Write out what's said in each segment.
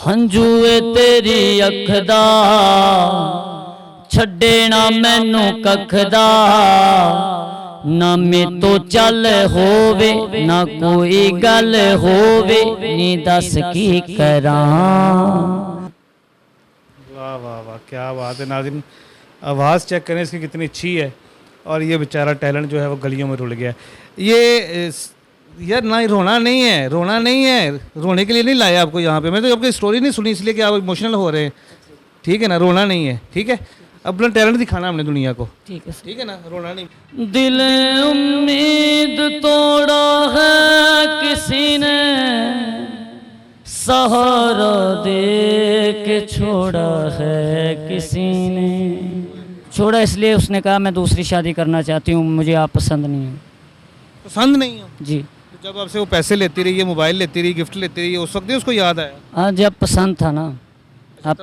हंजूए तेरी अख दा छड्डे ना मैनू कख दा ना मैं तो चल होवे ना कोई गल होवे नी दस की करां। वाह वाह वाह, क्या बात है नाज़रीन। आवाज़ चेक करें इसकी कितनी अच्छी है। और ये बेचारा टैलेंट जो है वो गलियों में रुल गया है। ये यार ना, रोना नहीं है, रोना नहीं है, रोने के लिए नहीं लाया आपको यहाँ पे। मैं तो आपकी स्टोरी नहीं सुनी इसलिए कि आप इमोशनल हो रहे हैं, ठीक है ना। रोना नहीं है, ठीक है। अपना टैलेंट दिखाना हमने दुनिया को, ठीक है, ठीक है ना, रोना नहीं। दिल उम्मीद तोड़ा है किसी ने, सहारा दे के छोड़ा है किसी ने। छोड़ा इसलिए उसने कहा मैं दूसरी शादी करना चाहती हूँ, मुझे आप पसंद नहीं हो। पसंद नहीं हो जी। तो जब आपसे वो पैसे लेती रही है, मोबाइल लेती रही, गिफ्ट लेती रही है, उस वक्त ही उसको याद आया? हाँ, जब पसंद था ना। हाँ,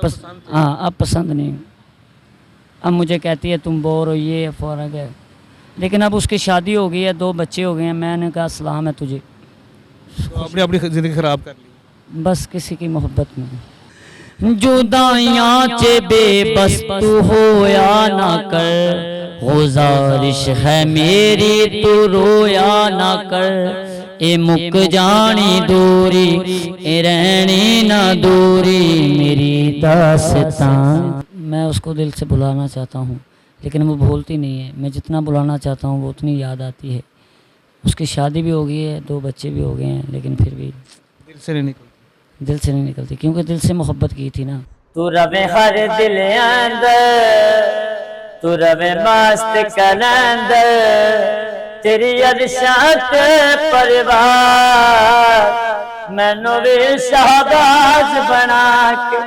अब पसंद नहीं। अब मुझे कहती है तुम बोर हो, ये फ़र्क है। लेकिन अब उसकी शादी हो गई है, 2 बच्चे हो गए हैं। मैंने कहा सलाम है तुझे। तो आपने अपनी ज़िंदगी ख़राब कर ली बस किसी की मोहब्बत में। जुदाइयाँ चे बेबस तू होया ना कर, गुज़ारिश है मेरी तू रोया ना कर। ए मुक जानी दूरी, ए रहनी ना दूरी मेरी दास्तां। मैं उसको दिल से बुलाना चाहता हूँ लेकिन वो भूलती नहीं है। मैं जितना बुलाना चाहता हूँ वो उतनी याद आती है। उसकी शादी भी हो गई है, 2 बच्चे भी हो गए हैं, लेकिन फिर भी दिल से नहीं निकलती। दिल से नहीं निकलती क्योंकि दिल से मोहब्बत की थी ना। तू रवे हर दिल अंदर, तू रवे मस्त कलंदर, तेरी अरशात परवार मैनू भी शाहबाज बना के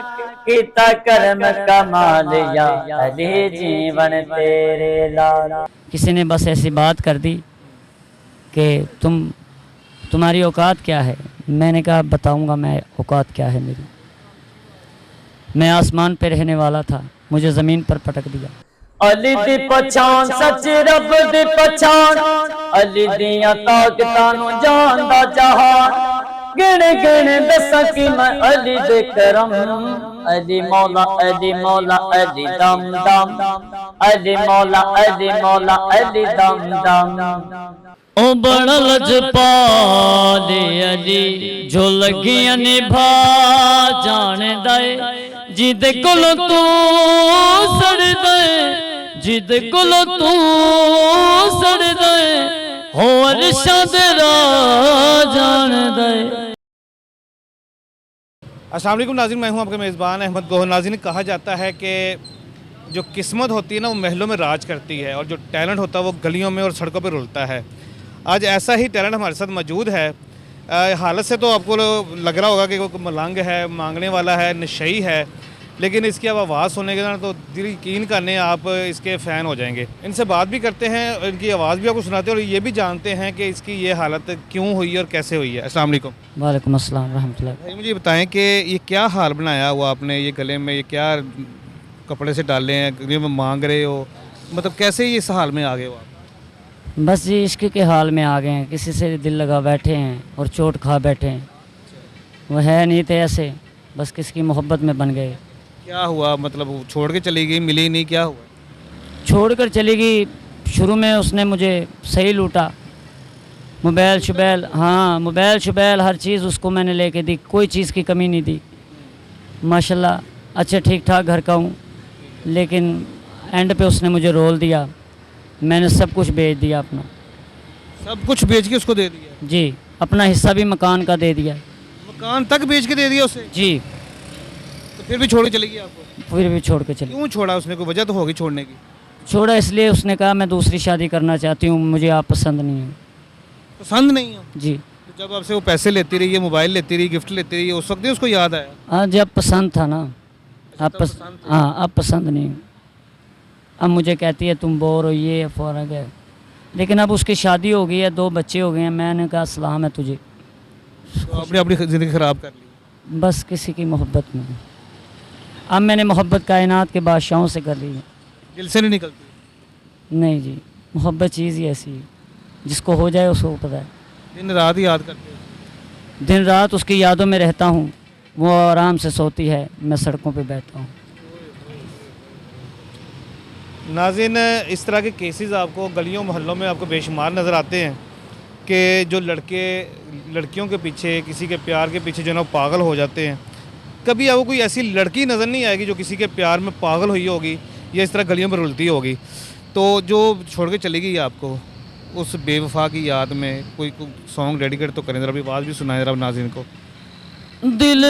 कीता कर्म कमाल या अली जीवन तेरे लाल। किसी ने बस ऐसी बात कर दी कि तुम्हारी औकात क्या है। मैंने कहा बताऊंगा मैं औकात क्या है मेरी। मैं आसमान पे रहने वाला था, मुझे ज़मीन पर पटक दिया। अली दी पछान सच रब दी पछान, अली दियां ताकतां नूं जानदा जहान। गिण गिण दसां कि मैं अली दे करम, अली मौला अली मौला अली दम दम, अली मौला अली मौला अली दम दम। ओ बड़ा लजपाले अली जो लगियां निभा जाने दे, जिदे कोलों तू सड़ दे, जिदे कोलों तू सड़ दे, हो अरशाद जान दे। अस्सलाम वालेकुम नाज़रीन, मैं हूं आपका मेज़बान अहमद गोहर। नाज़रीन, कहा जाता है कि जो किस्मत होती है ना वो महलों में राज करती है और जो टैलेंट होता है वो गलियों में और सड़कों पर रुलता है। आज ऐसा ही टैलेंट हमारे साथ मौजूद है। हालत से तो आपको लग रहा होगा कि वो मलंग है, मांगने वाला है, नशई है, लेकिन इसकी अब आवाज़ सुनने के ना तो दिल यकीन करने आप इसके फ़ैन हो जाएंगे। इनसे बात भी करते हैं, इनकी आवाज़ भी आपको सुनाते हैं और ये भी जानते हैं कि इसकी ये हालत क्यों हुई और कैसे हुई है। अस्सलाम वालेकुम। वालेकुम अस्सलाम रहमतुल्लाह। भाई मुझे बताएं कि ये क्या हाल बनाया हुआ आपने, ये गले में ये क्या कपड़े से डाले हैं, गले में मांग रहे हो, मतलब कैसे ये इस हाल में आ गए हो आप? बस जी इश्क के हाल में आ गए हैं। किसी से दिल लगा बैठे हैं और चोट खा बैठे हैं। वो है नहीं थे ऐसे, बस किसकी मोहब्बत में बन गए। क्या हुआ, मतलब छोड़ के चली गई, मिली नहीं, क्या हुआ? छोड़ कर चली गई। शुरू में उसने मुझे सही लूटा, मोबाइल शुबैल, हाँ मोबाइल शुबैल हर चीज़ उसको मैंने लेके दी, कोई चीज़ की कमी नहीं दी माशाल्लाह। अच्छा ठीक ठाक घर का हूँ, लेकिन एंड पे उसने मुझे रोल दिया। मैंने सब कुछ बेच दिया अपना, सब कुछ बेच के उसको दे दिया? जी, अपना हिस्सा भी मकान का दे दिया। मकान तक बेच के दे दिया उसे? जी। तो फिर भी छोड़ के चली गई आपको? फिर भी छोड़ के चली। क्यों छोड़ा उसने, कोई वजह तो होगी छोड़ने की? छोड़ा इसलिए उसने कहा मैं दूसरी शादी करना चाहती हूँ, मुझे आप पसंद नहीं हो। पसंद नहीं हो? जी। तो जब आपसे वो पैसे लेती रही है, मोबाइल लेती रही, गिफ्ट लेती रही, उस वक्त ही उसको याद आया? हाँ, जब पसंद था ना। हाँ, अब पसंद नहीं। अब मुझे कहती है तुम बोर हो, ये फ़र्क है। लेकिन अब उसकी शादी हो गई है, 2 बच्चे हो गए हैं। मैंने कहा सलाम है तुझे। तो आपने अपनी ज़िंदगी ख़राब कर ली? बस किसी की मोहब्बत में। अब मैंने मोहब्बत कायनात के बादशाहों से कर ली है। दिल से नहीं निकलती? नहीं जी, मोहब्बत चीज़ ही ऐसी है, जिसको हो जाए उसको पता है। दिन रात ही याद करते हो? दिन रात उसकी यादों में रहता हूँ, वो आराम से सोती है, मैं सड़कों पे बैठा हूँ। नाज़रीन, इस तरह के केसेस आपको गलियों मोहल्लों में आपको बेशुमार नज़र आते हैं कि जो लड़के लड़कियों के पीछे, किसी के प्यार के पीछे जो है ना पागल हो जाते हैं। कभी आपको कोई ऐसी लड़की नज़र नहीं आएगी जो किसी के प्यार में पागल हुई होगी या इस तरह गलियों में रुलती होगी, तो जो छोड़ के चली गई आपको उस बेवफा की याद में कोई सॉन्ग डेडिकेट तो करें, ज़रा भी आवाज़ भी सुनाएं ज़रा नाज़रीन को। दिल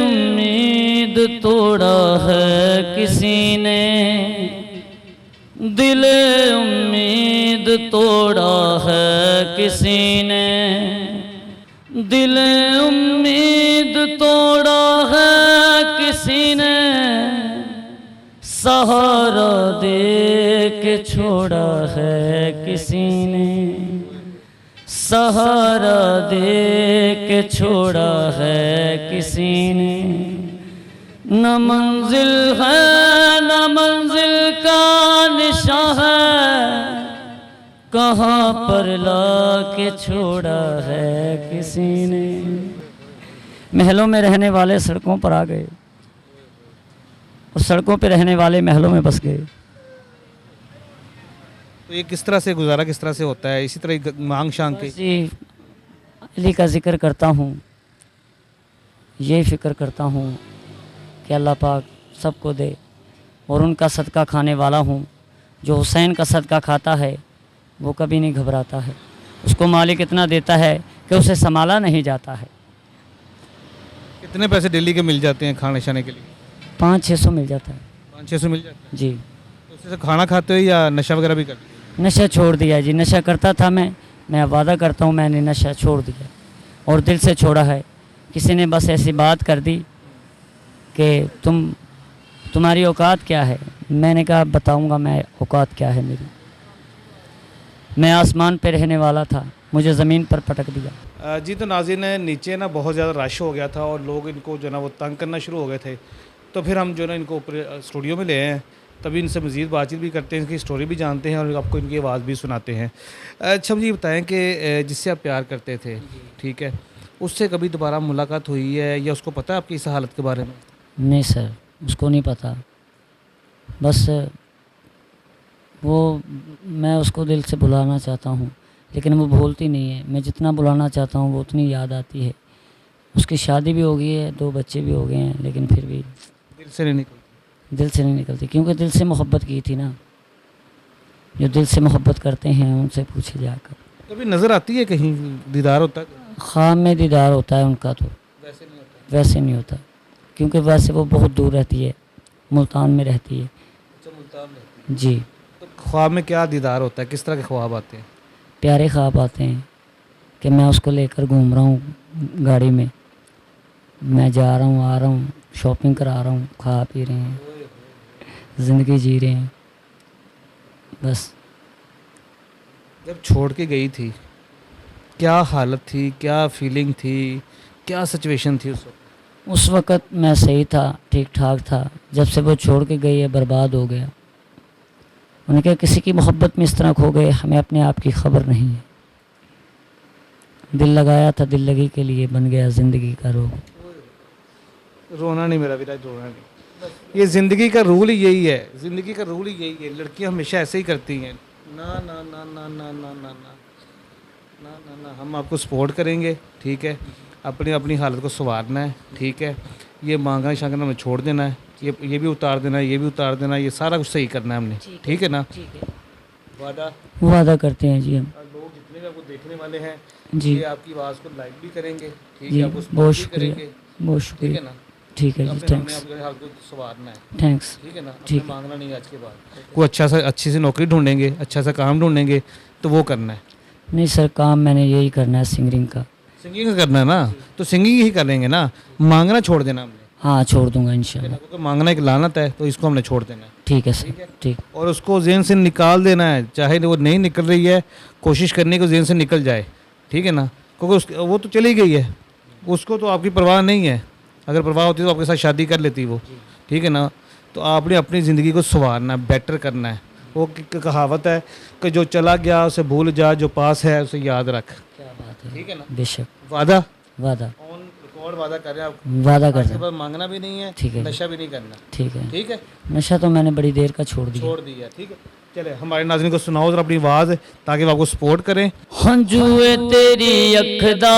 उम्मीद तोड़ा है किसी ने, दिल उम्मीद तोड़ा है किसी ने, दिल उम्मीद तोड़ा है किसी ने, सहारा दे के छोड़ा है किसी ने, सहारा दे के छोड़ा है किसी ने। न मंजिल है न मंजिल का निशान है, कहाँ पर ला के छोड़ा है किसी ने। महलों में रहने वाले सड़कों पर आ गए और सड़कों पे रहने वाले महलों में बस गए। तो ये किस तरह से गुजारा किस तरह से होता है, इसी तरह मांग शांग के? जी, अली का जिक्र करता हूँ, ये फिक्र करता हूँ कि अल्लाह पाक सबको दे, और उनका सदका खाने वाला हूँ। जो हुसैन का सदका खाता है वो कभी नहीं घबराता है, उसको मालिक इतना देता है कि उसे संभाला नहीं जाता है। कितने पैसे डेली के मिल जाते हैं खाने शाने के लिए? 500-600 मिल जाता है। 500-600 मिल जाता है? जी। तो उससे खाना खाते हो या नशा वगैरह भी करते हो? नशा छोड़ दिया जी, नशा करता था मैं वादा करता हूँ मैंने नशा छोड़ दिया और दिल से छोड़ा है। किसी ने बस ऐसी बात कर दी कि तुम्हारी औकात क्या है, मैंने कहा बताऊँगा मैं औकात क्या है मेरी। मैं आसमान पे रहने वाला था, मुझे ज़मीन पर पटक दिया। जी, तो नाज़रीन नीचे ना बहुत ज़्यादा रश हो गया था और लोग इनको जो है ना वो तंग करना शुरू हो गए थे, तो फिर हम जो है ना इनको ऊपर स्टूडियो में ले आए हैं, तभी इनसे मज़ीद बातचीत भी करते हैं, इनकी स्टोरी भी जानते हैं और आपको इनकी आवाज़ भी सुनाते हैं। अच्छा मुझे बताएं कि जिससे आप प्यार करते थे, ठीक है, उससे कभी दोबारा मुलाकात हुई है या उसको पता है आपकी इस हालत के बारे में? नहीं सर, उसको नहीं पता। बस वो मैं उसको दिल से बुलाना चाहता हूँ लेकिन वो भूलती नहीं है। मैं जितना बुलाना चाहता हूँ वो उतनी याद आती है। उसकी शादी भी हो गई है, 2 बच्चे भी हो गए हैं, लेकिन फिर भी दिल से नहीं निकलती। दिल से नहीं निकलती, क्योंकि दिल से मोहब्बत की थी ना। जो दिल से मोहब्बत करते हैं उनसे पूछे जाकर। कभी नज़र आती है कहीं, दीदार होता है? ख़्वाब में दीदार होता है उनका, तो वैसे नहीं होता? वैसे नहीं होता, क्योंकि वैसे वो बहुत दूर रहती है, मुल्तान में रहती है। अच्छा, मुल्तान में। जी। तो ख्वाब में क्या दीदार होता है, किस तरह के ख्वाब आते हैं? प्यारे ख्वाब आते हैं कि मैं उसको लेकर घूम रहा हूँ गाड़ी में, मैं जा रहा हूँ आ रहा हूँ, शॉपिंग करा रहा हूँ, खा पी रहे हैं, ज़िंदगी जी रहे हैं बस। जब छोड़ के गई थी क्या हालत थी, क्या फीलिंग थी, क्या सिचुएशन थी उस वक्त? उस वक़्त मैं सही था, ठीक ठाक था। जब से वो छोड़ के गई है बर्बाद हो गया। उन्होंने कहा किसी की मोहब्बत में इस तरह खो गए, हमें अपने आप की खबर नहीं है। दिल लगाया था दिल लगी के लिए, बन गया ज़िंदगी का रोग। रोना नहीं मेरा विराज, रोना नहीं। ये ज़िंदगी का रूल ही यही है, ज़िंदगी का रूल ही यही है। लड़कियां हमेशा ऐसे ही करती हैं। ना ना ना ना ना ना ना ना ना ना ना, हम आपको सपोर्ट करेंगे, ठीक है। अपनी अपनी हालत को संवारना है, ठीक है। ये मांगना शांगना हमें छोड़ देना है, ये भी उतार देना है, ये भी उतार देना है, ये सारा कुछ सही करना है हमने, ठीक है ना? वादा करते हैं जी हम। लोग जितने भी आपको देखने वाले हैं जी, ये आपकी आवाज़ को लाइक भी करेंगे, ठीक जी, है, आपको बहुत सपोर्ट भी शुक्रिया, करेंगे, बहुत ठीक है शुक्रिया। ना? ठीक है जी, अपने थैंक्स अपने हाल को संवारना है, थैंक्स। ठीक है ना? ठीक अपने मांगना नहीं है आज के बाद। कोई अच्छी सी नौकरी ढूंढेंगे, अच्छा सा काम ढूंढेंगे तो वो करना है। नहीं सर, काम मैंने यही करना है, सिंगिंग का। सिंगिंग का करना है ना, तो सिंगिंग ही करेंगे ना, मांगना छोड़ देना हमने, हाँ छोड़ दूंगा इंशाल्लाह। क्योंकि मांगना एक लानत है, तो इसको हमने छोड़ देना है, ठीक है सर, ठीक। और उसको ज़हन से निकाल देना है। चाहे वो नहीं निकल रही है, कोशिश करने को ज़हन से निकल जाए, ठीक है ना? क्योंकि वो तो चली गई है, उसको तो आपकी परवाह नहीं है। अगर परवाह होती तो आपके साथ शादी कर लेती वो, ठीक है ना? तो आपने अपनी ज़िंदगी को संवारना है, बेटर करना है। वो कहावत है कि जो चला गया उसे भूल जा, जो पास है उसे याद रख। क्या बात है, ठीक है ना? बेशक। वादा वादा। कौन और वादा कर रहे हैं आप, वादा कर इसके रहे बाद मांगना भी नहीं है, ठीक है। नशा भी नहीं करना, ठीक है। ठीक है? नशा तो मैंने बड़ी देर का छोड़ दिया। छोड़ दिया, ठीक है। चले हमारे नाज़रीन को सुनाओ जरा अपनी आवाज़, ताकि वो आपको सपोर्ट करें। हंजूए तेरी अख दा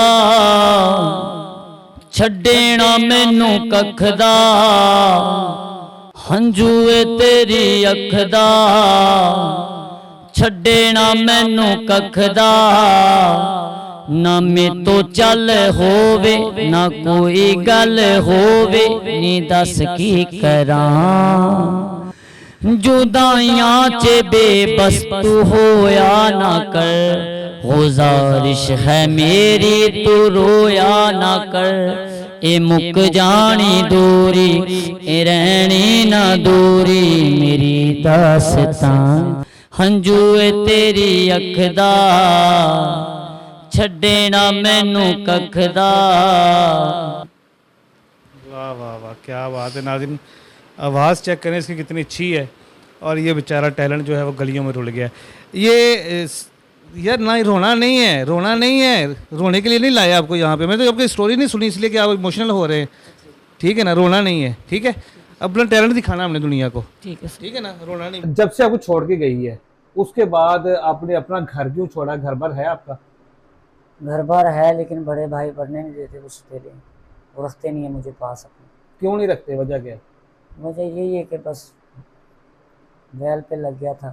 छड्डेना मैनू कख दा, हंजूए तेरी अख दा छड्डेना मैनू कख दा, ना मैं तो चल होवे ना कोई गल होवे, नी दस की करां जुदाइयां च बेबस तू होया ना कर, गुजारिश है मेरी तू रोया ना कर, ए मुक जानी दूरी ए रहनी ना दूरी मेरी दास्तां, हंजूए तेरी अख दा छड्डेना मैनू कख दा। वाह वाह वाह, क्या बात है नाज़रीन, आवाज़ चेक करें इसकी कितनी अच्छी है। और ये बेचारा टैलेंट जो है वो गलियों में रुल गया। ये यार ना, रोना नहीं है, रोना नहीं है, रोने के लिए नहीं लाया आपको यहाँ पे। मैं तो आपकी स्टोरी नहीं सुनी इसलिए कि आप इमोशनल हो रहे हैं, ठीक है ना? रोना नहीं है, ठीक है? अपना टैलेंट दिखाना हमने दुनिया को, ठीक है, ठीक है ना? रोना नहीं। जब से आपको छोड़ के गई है उसके बाद आपने अपना घर क्यों छोड़ा? घर पर है आपका? घर बार है, लेकिन बड़े भाई पढ़ने नहीं देते, कुछ पहले वो रखते नहीं है मुझे पास अपने। क्यों नहीं रखते? वजह क्या है? वजह यही है कि बस बैल पे लग गया था,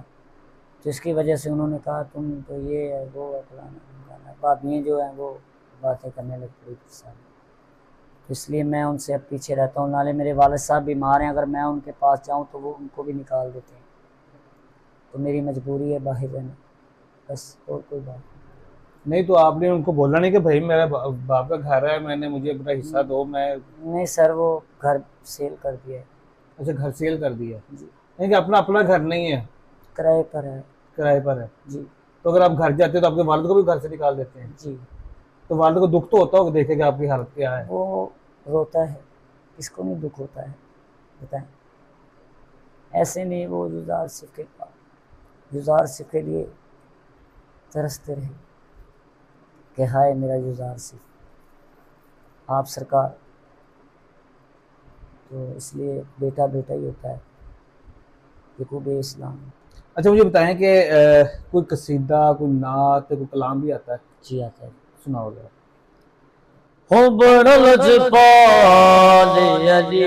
तो इसकी वजह से उन्होंने कहा तुम तो ये है वो है फलाना ढिमकाना, भाभियाँ जो हैं वो बातें करने लग पड़ी सारी, तो इसलिए मैं उनसे अब पीछे रहता हूँ। नाले मेरे वालिद साहब बीमार हैं, अगर मैं उनके पास जाऊँ तो वो उनको भी निकाल देते हैं, तो मेरी मजबूरी है बाहर रहना, बस और कोई बात नहीं। तो आपने उनको बोला नहीं कि भाई मेरा बाप का घर है, मैंने मुझे अपना हिस्सा दो? मैं नहीं सर, वो घर सेल कर दिया है। अच्छा, घर सेल कर दिया जी, नहीं कि अपना अपना घर नहीं है, किराए पर है। किराए पर है। जी तो अगर आप घर जाते हो तो आपके वालिद को भी घर से निकाल देते हैं? जी। तो वालिद को दुख तो होता होगा देखे कि आपकी हालत क्या है? वो रोता है, किसको नहीं दुख होता है बताएं? ऐसे नहीं, वो जुजार सिख के पास, जुजार सिख के लिए तरसते रहे कि हाय मेरा जुजार सिख आप सरकार, तो इसलिए बेटा बेटा ही होता है, यकूब इस्लाम। अच्छा, मुझे बताएं कि कोई कसीदा, कोई नात, कोई कलाम भी आता है? जी आता है। सुनाओ जरा। हो बड़ लजपाल अली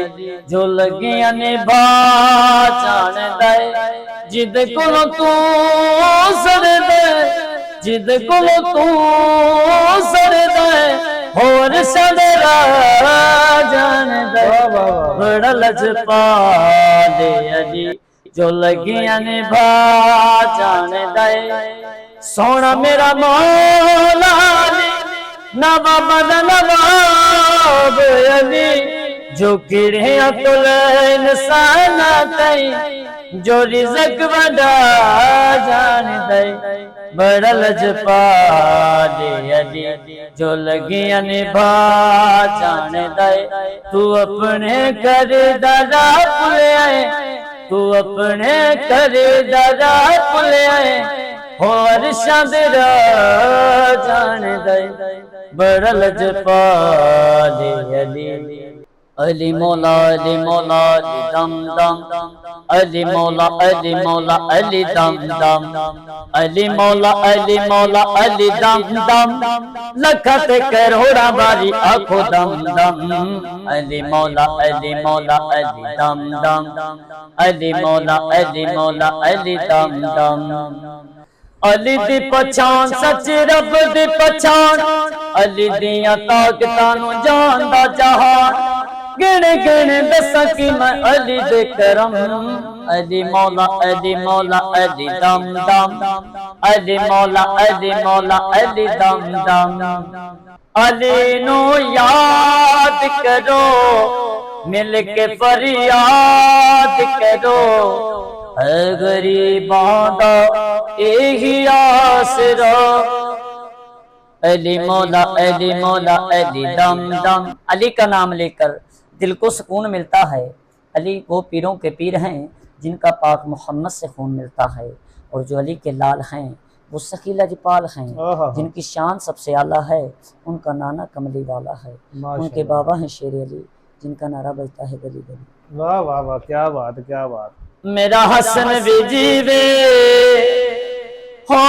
जो लगियां ने भा जान दे, जिद कोलो तू सड़ दे, जिद कोलो तू सड़ दे, होर सदरा जान दे, बड़ लजपाल अली जो लगियां ने भा जान दे, सोना मेरा मौला नवाब नवाब अली जो किरे अकुल इंसान तई, जो रिज़्क़ वडा जान दे, बड़ा लजपाल अली जो लगियां निभा जान दे, तू अपने कर दादा पुलियाए, तू अपने कर दादा पुलियाए, और शादरा जान दे, बड़ा लजपाल अली। अली मौला अली मौला अली दम दम, अली मौला अली मौला अली दम दम, अली मौला अली मौला अली दम दम, लखत करोड़ा बारी आखो दम दम, अली मौला अली मौला अली दम दम, अली मौला अली मौला अली दम दम। अली दी पछान सच रब दी पछान, अली दियां ताकतां नूं जानदा जहान, गिण गिण दसां कि मैं अली दे करम, अली मौला अली मौला अली दम दम, अली मौला अली मौला अली दम दम। अली नू याद करो मिल के फरियाद करो, गरीबां दा यही आसरा, अली मौला अली मौला अली दम दम। अली का नाम लेकर दिल को सुकून मिलता है। अली वो पीरों के पीर हैं जिनका पाक मोहम्मद से खून मिलता है, और जो अली के लाल हैं वो शकीला जिपाल हैं आहा। जिनकी शान सबसे आला है, उनका नाना कमली वाला है, उनके माशाल्लाह। बाबा हैं शेर अली जिनका नारा बजता है गली गली। वाह वाह वाह, क्या बात क्या बात। मेरा हसन भी जीवे हो,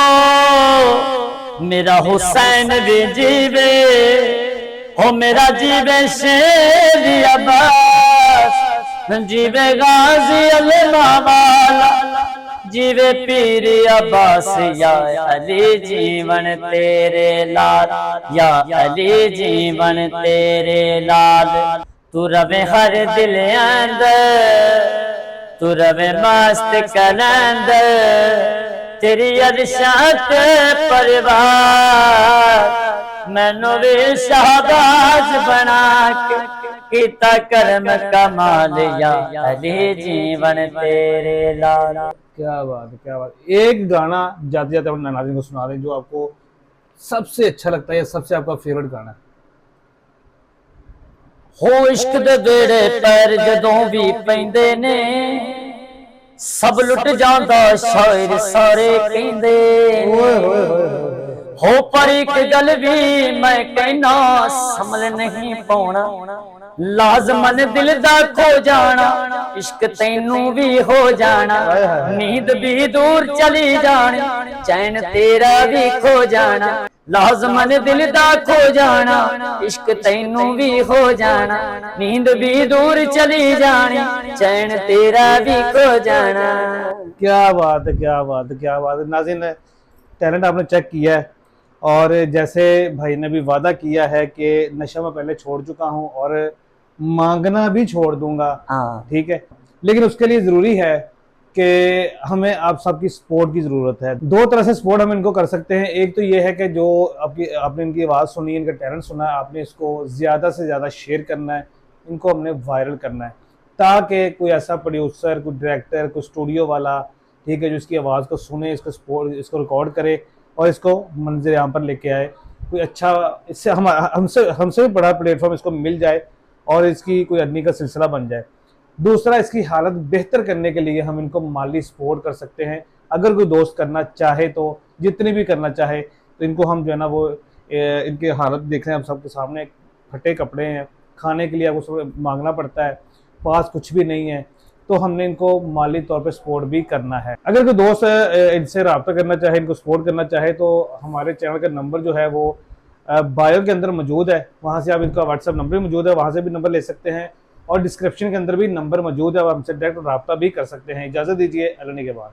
मेरा हुसैन भी जीवे हो, मेरा जीवे शेर अब्बास, जीवे गाजी अल्लाह, जीवे पीर अब्बास, या अली जीवन तेरे लाल, या अली जीवन तेरे लाल। तू रवे हर दिल अंदर, तू रवे मस्त कलंदर, तेरी अरशात परिवार, मैनू भी शाहबाज बना के कीता करम कमाल, या अली जीवन तेरे लाल। क्या बात है क्या बात। एक गाना जाते जाते अपने नाज़रीन को सुना दें जो आपको सबसे अच्छा लगता है या सबसे आपका फेवरेट गाना है। हो इश्क दे बेड़े पैर जदों भी पैंदे ने, सब लुट जांदा शायर सारे कहंदे, हो पर एक गल भी मैं कहना समझ नहीं पाउना, लाजमन दिल दा खो जाना, इश्क तैनू भी हो जाना, नींद भी दूर चली जानी, चैन तेरा भी खो जाना, लाजमन दिल दा खो जाना, इश्क तैनू भी हो जाना, नींद भी दूर चली जानी, चैन तेरा भी खो जाना। क्या बात है क्या बात है क्या बात है। नाज़रीन, टैलेंट आपने चेक किया है और जैसे भाई ने भी वादा किया है कि नशा मैं पहले छोड़ चुका हूँ और मांगना भी छोड़ दूंगा, ठीक है, लेकिन उसके लिए ज़रूरी है कि हमें आप सबकी सपोर्ट की ज़रूरत है। दो तरह से सपोर्ट हम इनको कर सकते हैं। एक तो ये है कि जो आपने इनकी आवाज़ सुनी, इनका टैलेंट सुना है, आपने इसको ज़्यादा से ज़्यादा शेयर करना है, इनको हमने वायरल करना है ताकि कोई ऐसा प्रोड्यूसर, कोई डायरेक्टर, कोई स्टूडियो वाला, ठीक है, जो इसकी आवाज़ को सुने, इसको रिकॉर्ड करे और इसको मंज़िल आम पर लेके आए। कोई अच्छा इससे हमसे भी बड़ा प्लेटफॉर्म इसको मिल जाए और इसकी कोई अर्निंग का सिलसिला बन जाए। दूसरा, इसकी हालत बेहतर करने के लिए हम इनको माली सपोर्ट कर सकते हैं। अगर कोई दोस्त करना चाहे तो, जितने भी करना चाहे तो इनको हम जो है ना वो इनके हालत देख रहे हैं, हम सबके सामने फटे कपड़े हैं, खाने के लिए आपको सब मांगना पड़ता है, पास कुछ भी नहीं है, तो हमने इनको माली तौर पे सपोर्ट भी करना है। अगर कोई दोस्त इनसे रब्ता करना चाहे, इनको सपोर्ट करना चाहे तो हमारे चैनल का नंबर जो है वो बायो के अंदर मौजूद है, वहाँ से आप इनका व्हाट्सएप नंबर भी मौजूद है, वहाँ से भी नंबर ले सकते हैं और डिस्क्रिप्शन के अंदर भी नंबर मौजूद है, आप हमसे डायरेक्ट रब्ता भी कर सकते हैं। इजाज़त दीजिए, अल्लाह के बाद।